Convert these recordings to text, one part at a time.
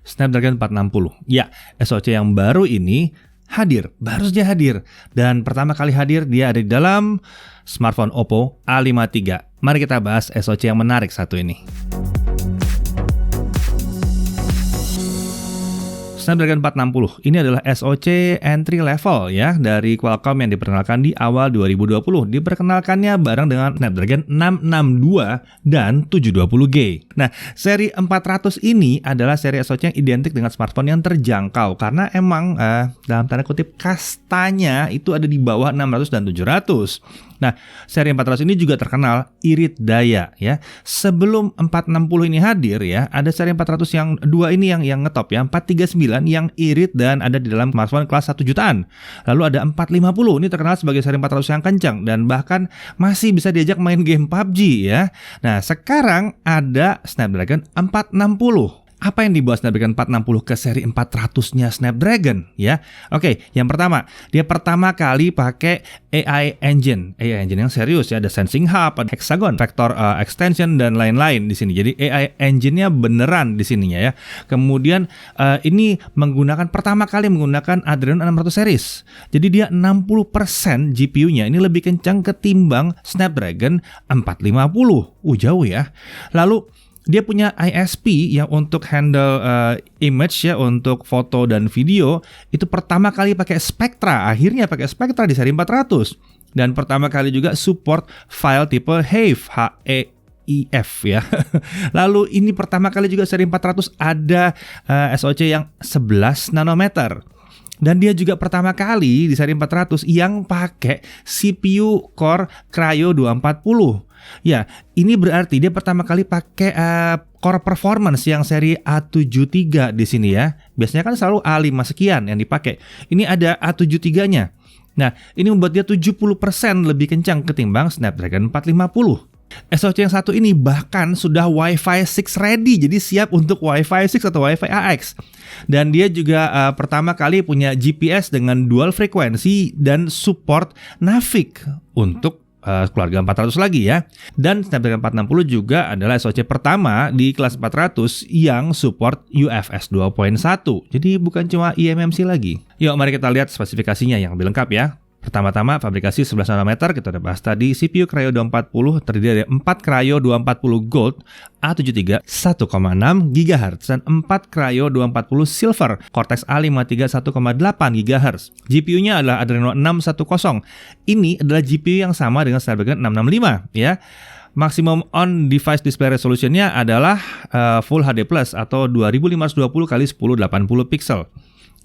Snapdragon 460. Ya, SoC yang baru ini baru saja hadir. Dan pertama kali hadir dia ada di dalam smartphone Oppo A53. Mari kita bahas SoC yang menarik satu ini. Snapdragon 460 ini adalah SoC entry level ya dari Qualcomm yang diperkenalkan di awal 2020. Diperkenalkannya bareng dengan Snapdragon 662 dan 720G. Nah, seri 400 ini adalah seri SoC yang identik dengan smartphone yang terjangkau karena emang dalam tanda kutip kastanya itu ada di bawah 600 dan 700. Nah, seri 400 ini juga terkenal irit daya ya. Sebelum 460 ini hadir ya, ada seri 400 yang dua ini yang ngetop ya, 439 yang irit dan ada di dalam smartphone kelas 1 jutaan. Lalu ada 450, ini terkenal sebagai seri 400 yang kencang dan bahkan masih bisa diajak main game PUBG ya. Nah, sekarang ada Snapdragon 460. Apa yang dibawa Snapdragon 460 ke seri 400-nya Snapdragon ya? Oke, yang pertama, dia pertama kali pakai AI Engine yang serius ya, ada Sensing Hub, ada Hexagon, Vector Extension dan lain-lain di sini. Jadi AI Engine-nya beneran di sininya ya. Kemudian ini pertama kali menggunakan Adreno 600 series. Jadi dia 60% GPU-nya ini lebih kencang ketimbang Snapdragon 450. Jauh ya. Lalu dia punya ISP yang untuk handle image ya, untuk foto dan video. Itu pertama kali pakai Spectra, akhirnya pakai Spectra di seri 400. Dan pertama kali juga support file tipe HEIF, HEIF ya. Lalu ini pertama kali juga seri 400 ada SoC yang 11 nanometer. Dan dia juga pertama kali di seri 400 yang pakai CPU Core Cryo 240. Ya, ini berarti dia pertama kali pakai core performance yang seri A73 di sini ya. Biasanya kan selalu A5 sekian yang dipakai. Ini ada A73-nya. Nah, ini membuat dia 70% lebih kencang ketimbang Snapdragon 450. SoC yang satu ini bahkan sudah Wi-Fi 6 ready, jadi siap untuk Wi-Fi 6 atau Wi-Fi AX. Dan dia juga pertama kali punya GPS dengan dual frekuensi dan support Navig untuk keluarga 400 lagi ya. Dan Snapdragon 460 juga adalah SoC pertama di kelas 400 yang support UFS 2.1. Jadi bukan cuma eMMC lagi. Yuk mari kita lihat spesifikasinya yang lebih lengkap ya. Pertama-tama fabrikasi 11 nanometer, kita udah bahas tadi. CPU Cryo 240 terdiri dari 4 Cryo 240 Gold A73 1,6 GHz dan 4 Cryo 240 Silver Cortex A53 1,8 GHz. GPU-nya adalah Adreno 610. Ini adalah GPU yang sama dengan Snapdragon 665 ya. Maximum on-device display resolution-nya adalah Full HD Plus atau 2520 x 1080 pixel.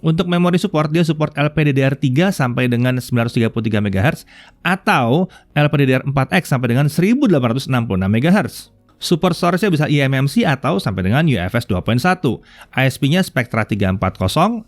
Untuk memori support, dia support LPDDR3 sampai dengan 933 MHz atau LPDDR4X sampai dengan 1866 MHz. Support storage-nya bisa eMMC atau sampai dengan UFS 2.1. ISP-nya Spectra 340,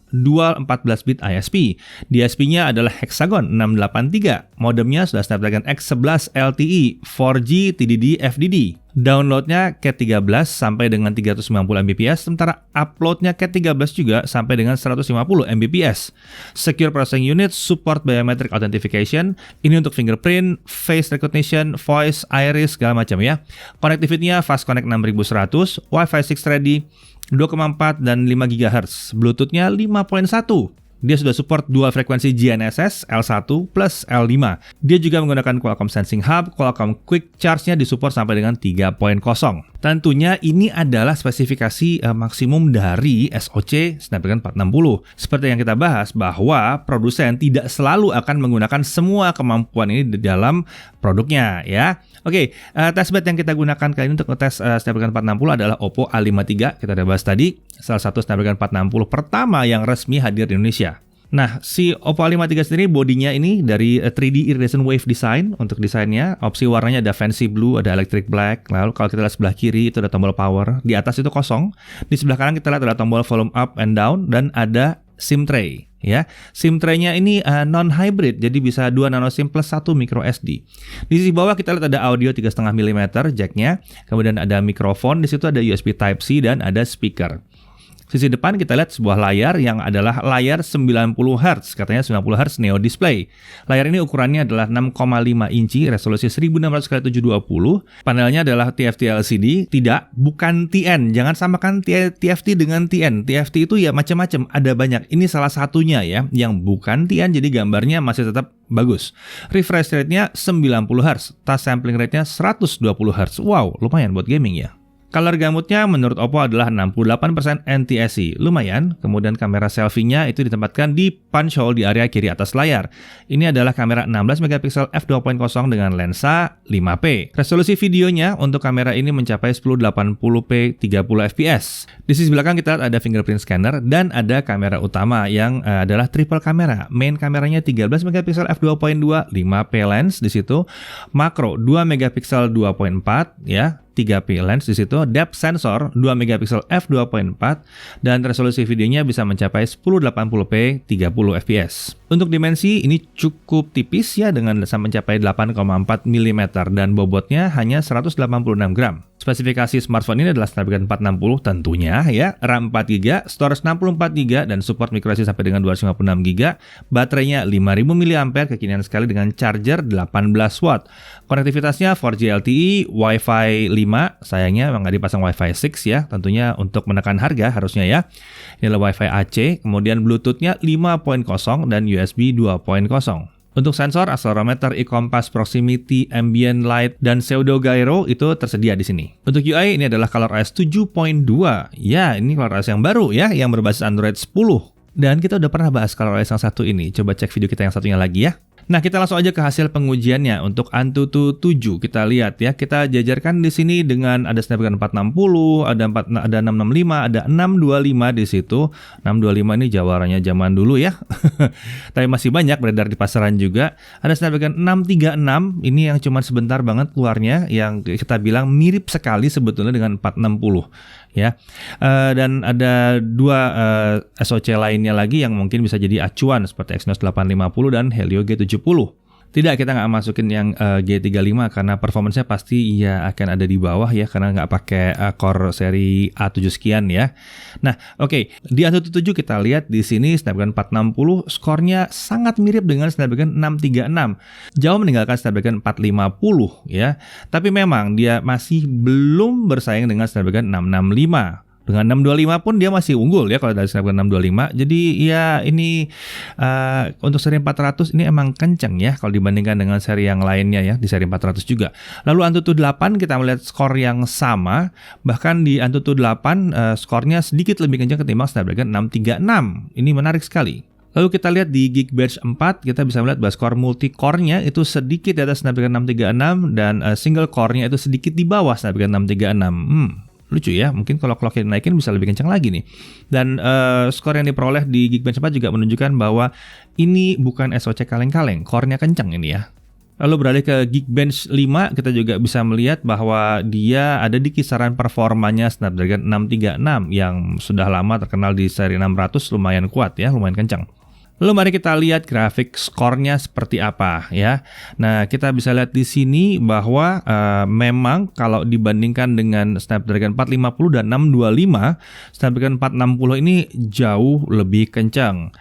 dual 14-bit ISP. DSP-nya adalah Hexagon 683. Modemnya sudah Snapdragon X11 LTE, 4G TDD FDD. Downloadnya Cat 13 sampai dengan 390 Mbps, sementara uploadnya Cat 13 juga sampai dengan 150 Mbps. Secure Processing Unit, support biometric authentication. Ini untuk fingerprint, face recognition, voice, iris, segala macam ya. Connectivity-nya Fast Connect 6100, Wi-Fi 6 ready, 2,4 dan 5 GHz. Bluetooth-nya 5.1. Dia sudah support dual frekuensi GNSS L1 plus L5. Dia juga menggunakan Qualcomm Sensing Hub, Qualcomm Quick Charge-nya disupport sampai dengan 3.0. Tentunya ini adalah spesifikasi maksimum dari SoC Snapdragon 460. Seperti yang kita bahas bahwa produsen tidak selalu akan menggunakan semua kemampuan ini di dalam produknya ya. Oke, testbed yang kita gunakan kali ini untuk tes Snapdragon 460 adalah Oppo A53. Kita udah bahas tadi, salah satu Snapdragon 460 pertama yang resmi hadir di Indonesia. Nah, si Oppo A53 sendiri bodinya ini dari 3D Iridescent Wave Design. Untuk desainnya, opsi warnanya ada fancy blue, ada electric black. Lalu kalau kita lihat sebelah kiri itu ada tombol power. Di atas itu kosong. Di sebelah kanan kita lihat ada tombol volume up and down dan ada SIM tray. Ya, SIM tray-nya ini non-hybrid, jadi bisa 2 nano SIM plus 1 micro SD. Di sisi bawah kita lihat ada audio 3,5 mm jack-nya, kemudian ada mikrofon, di situ ada USB Type-C dan ada speaker. Sisi depan kita lihat sebuah layar yang adalah layar 90 Hz, katanya 90 Hz Neo Display. Layar ini ukurannya adalah 6,5 inci, resolusi 1600x720. Panelnya adalah TFT LCD, bukan TN. Jangan samakan TFT dengan TN. TFT itu ya macam-macam, ada banyak. Ini salah satunya ya, yang bukan TN, jadi gambarnya masih tetap bagus. Refresh rate-nya 90 Hz, touch sampling rate-nya 120 Hz. Wow, lumayan buat gaming ya. Color gamutnya menurut Oppo adalah 68% NTSC, lumayan. Kemudian kamera selfie-nya itu ditempatkan di punch hole di area kiri atas layar. Ini adalah kamera 16 megapiksel f2.0 dengan lensa 5P. Resolusi videonya untuk kamera ini mencapai 1080p 30 fps. Di sisi belakang kita lihat ada fingerprint scanner dan ada kamera utama yang adalah triple kamera. Main kameranya 13 megapiksel f2.2, 5P lens di situ. Makro 2 megapiksel 2.4 ya. 3P lens di situ, depth sensor 2 megapiksel f2.4 dan resolusi videonya bisa mencapai 1080p 30 fps. Untuk dimensi ini cukup tipis ya dengan mencapai 8,4 mm dan bobotnya hanya 186 gram. Spesifikasi smartphone ini adalah Snapdragon 460 tentunya ya, RAM 4GB, storage 64GB dan support microSD sampai dengan 256GB. Baterainya 5000 mAh, kekinian sekali dengan charger 18 watt. Konektivitasnya 4G LTE, Wi-Fi 5, sayangnya nggak dipasang Wi-Fi 6 ya, tentunya untuk menekan harga harusnya ya. Ini adalah Wi-Fi AC, kemudian Bluetooth-nya 5.0 dan USB 2.0. Untuk sensor, accelerometer, e-compass, proximity, ambient light, dan pseudo gyro itu tersedia di sini. Untuk UI, ini adalah ColorOS 7.2. Ya, ini ColorOS yang baru ya, yang berbasis Android 10. Dan kita udah pernah bahas ColorOS yang satu ini. Coba cek video kita yang satunya lagi ya. Nah, kita langsung aja ke hasil pengujiannya. Untuk Antutu 7 kita lihat ya, kita jajarkan di sini dengan ada Snapdragon 460, ada 665, ada 625 di situ. 625 ini jawarannya zaman dulu ya. Tapi masih banyak beredar di pasaran juga. Ada Snapdragon 636, ini yang cuma sebentar banget keluarnya, yang kita bilang mirip sekali sebetulnya dengan 460 ya. Dan ada dua SoC lainnya lagi yang mungkin bisa jadi acuan seperti Exynos 850 dan Helio G70. Tidak, kita nggak masukin yang G35 karena performance-nya pasti ya akan ada di bawah ya, karena nggak pakai core seri A7 sekian ya. Nah, oke. Di Antutu 7 kita lihat di sini Snapdragon 460 skornya sangat mirip dengan Snapdragon 636. Jauh meninggalkan Snapdragon 450 ya. Tapi memang dia masih belum bersaing dengan Snapdragon 665. Dengan 625 pun dia masih unggul ya kalau dari Snapdragon 625. Jadi ya ini untuk seri 400 ini emang kenceng ya kalau dibandingkan dengan seri yang lainnya ya, di seri 400 juga. Lalu Antutu 8 kita melihat skor yang sama. Bahkan di Antutu 8 skornya sedikit lebih kencang ketimbang Snapdragon 636. Ini menarik sekali. Lalu kita lihat di Geekbench 4, kita bisa melihat bahwa skor multi-core-nya itu sedikit di atas Snapdragon 636 dan single core-nya itu sedikit di bawah Snapdragon 636. Lucu ya, mungkin kalau clock-nya dinaikin bisa lebih kencang lagi nih. Dan skor yang diperoleh di Geekbench 4 juga menunjukkan bahwa ini bukan SoC kaleng-kaleng, core-nya kencang ini ya. Lalu beralih ke Geekbench 5, kita juga bisa melihat bahwa dia ada di kisaran performanya Snapdragon 636 yang sudah lama terkenal di seri 600, lumayan kuat ya, lumayan kencang. Lalu mari kita lihat grafik skornya seperti apa ya. Nah, kita bisa lihat di sini bahwa memang kalau dibandingkan dengan Snapdragon 450 dan 625, Snapdragon 460 ini jauh lebih kencang.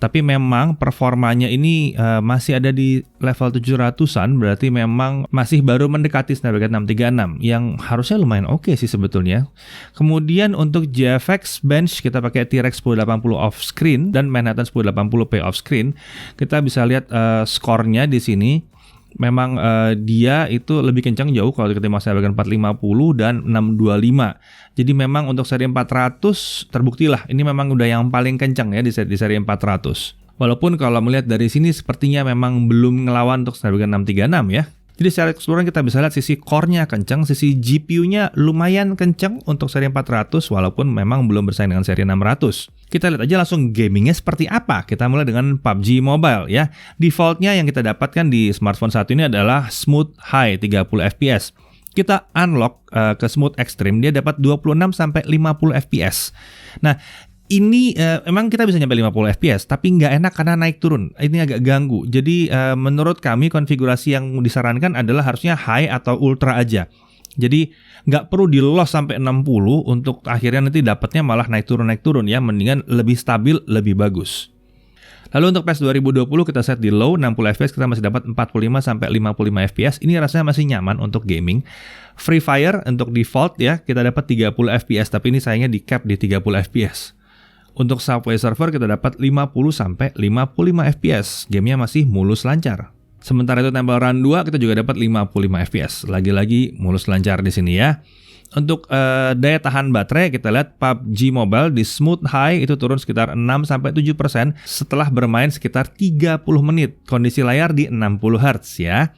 Tapi memang performanya ini masih ada di level 700-an, berarti memang masih baru mendekati Snapdragon 636 yang harusnya lumayan oke sih sebetulnya. Kemudian untuk GFX Bench kita pakai T-Rex 1080 off screen dan Manhattan 1080p off screen. Kita bisa lihat skornya di sini. Memang dia itu lebih kencang jauh kalau ketimbang Snapdragon 450 dan 625. Jadi memang untuk seri 400 terbuktilah ini memang udah yang paling kencang ya di seri 400. Walaupun kalau melihat dari sini sepertinya memang belum ngelawan untuk Snapdragon 636 ya. Jadi secara keseluruhan kita bisa lihat sisi core-nya kencang, sisi GPU-nya lumayan kencang untuk seri 400 walaupun memang belum bersaing dengan seri 600. Kita lihat aja langsung gamingnya seperti apa. Kita mulai dengan PUBG Mobile ya. Defaultnya yang kita dapatkan di smartphone saat ini adalah Smooth High 30 fps. Kita unlock ke Smooth Extreme, dia dapat 26 sampai 50 fps. Nah, ini emang kita bisa nyampe 50 fps, tapi nggak enak karena naik turun. Ini agak ganggu. Jadi menurut kami konfigurasi yang disarankan adalah harusnya high atau ultra aja. Jadi nggak perlu di-loss sampai 60 untuk akhirnya nanti dapatnya malah naik turun ya, mendingan lebih stabil, lebih bagus. Lalu untuk PES 2020 kita set di low 60 fps, kita masih dapat 45 sampai 55 fps. Ini rasanya masih nyaman untuk gaming. Free Fire untuk default ya, kita dapat 30 fps, tapi ini sayangnya di cap di 30 fps. Untuk Subway Surfer kita dapat 50 sampai 55 fps. Gamenya masih mulus lancar. Sementara itu Temple Run 2 kita juga dapat 55 fps. Lagi-lagi mulus lancar di sini ya. Untuk daya tahan baterai kita lihat PUBG Mobile di smooth high itu turun sekitar 6-7% setelah bermain sekitar 30 menit. Kondisi layar di 60 Hz ya.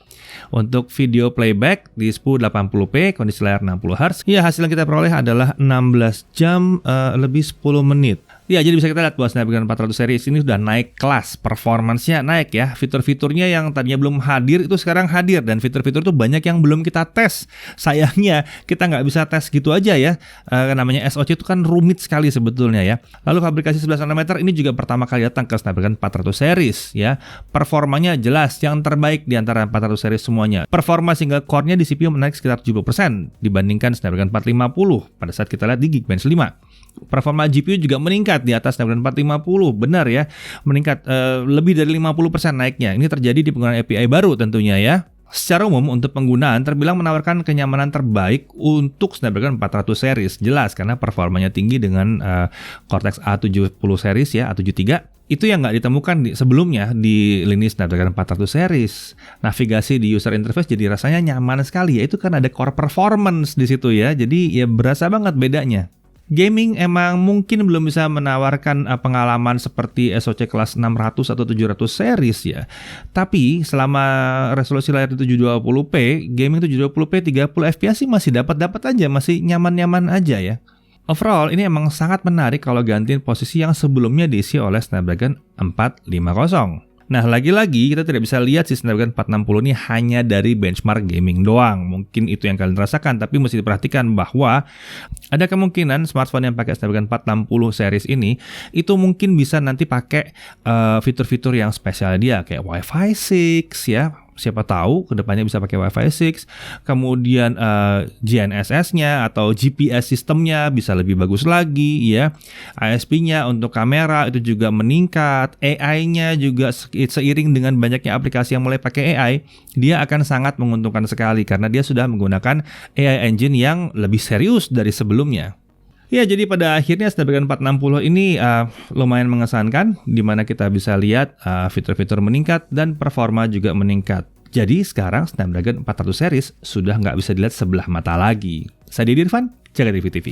Untuk video playback di 1080p, kondisi layar 60 Hz. Ya, hasil yang kita peroleh adalah 16 jam lebih 10 menit. Ya, jadi bisa kita lihat bahwa Snapdragon 400 series ini sudah naik kelas, performance-nya naik ya. Fitur-fiturnya yang tadinya belum hadir itu sekarang hadir, dan fitur-fitur itu banyak yang belum kita tes. Sayangnya kita nggak bisa tes gitu aja ya. Namanya SoC itu kan rumit sekali sebetulnya ya. Lalu fabrikasi 11 nanometer ini juga pertama kali datang ke Snapdragon 400 series ya. Performanya jelas yang terbaik di antara 400 series semuanya. Performa single core-nya di CPU menaik sekitar 70% dibandingkan Snapdragon 450 pada saat kita lihat di Geekbench 5. Performa GPU juga meningkat di atas Snapdragon 450, benar ya, meningkat lebih dari 50% naiknya. Ini terjadi di penggunaan API baru tentunya ya. Secara umum untuk penggunaan terbilang menawarkan kenyamanan terbaik untuk Snapdragon 400 series, jelas karena performanya tinggi dengan Cortex A70 series ya, A73. Itu yang nggak ditemukan sebelumnya di lini Snapdragon 400 series. Navigasi di user interface jadi rasanya nyaman sekali ya, itu kan ada core performance di situ ya, jadi ya berasa banget bedanya. Gaming emang mungkin belum bisa menawarkan pengalaman seperti SoC kelas 600 atau 700 series ya. Tapi selama resolusi layar 720p, gaming 720p 30 fps sih masih dapat aja, masih nyaman-nyaman aja ya. Overall ini emang sangat menarik kalau gantiin posisi yang sebelumnya diisi oleh Snapdragon 450. Nah, lagi-lagi kita tidak bisa lihat si Snapdragon 460 ini hanya dari benchmark gaming doang. Mungkin itu yang kalian rasakan, tapi mesti diperhatikan bahwa ada kemungkinan smartphone yang pakai Snapdragon 460 series ini itu mungkin bisa nanti pakai fitur-fitur yang spesial dia kayak Wi-Fi 6 ya. Siapa tahu kedepannya bisa pakai Wi-Fi 6, kemudian GNSS-nya atau GPS sistemnya bisa lebih bagus lagi ya. ISP-nya untuk kamera itu juga meningkat, AI-nya juga seiring dengan banyaknya aplikasi yang mulai pakai AI, dia akan sangat menguntungkan sekali karena dia sudah menggunakan AI engine yang lebih serius dari sebelumnya. Ya, jadi pada akhirnya Snapdragon 460 ini lumayan mengesankan, di mana kita bisa lihat fitur-fitur meningkat dan performa juga meningkat. Jadi sekarang Snapdragon 400 series sudah nggak bisa dilihat sebelah mata lagi. Saya Didi Irfan, Jaga TV TV.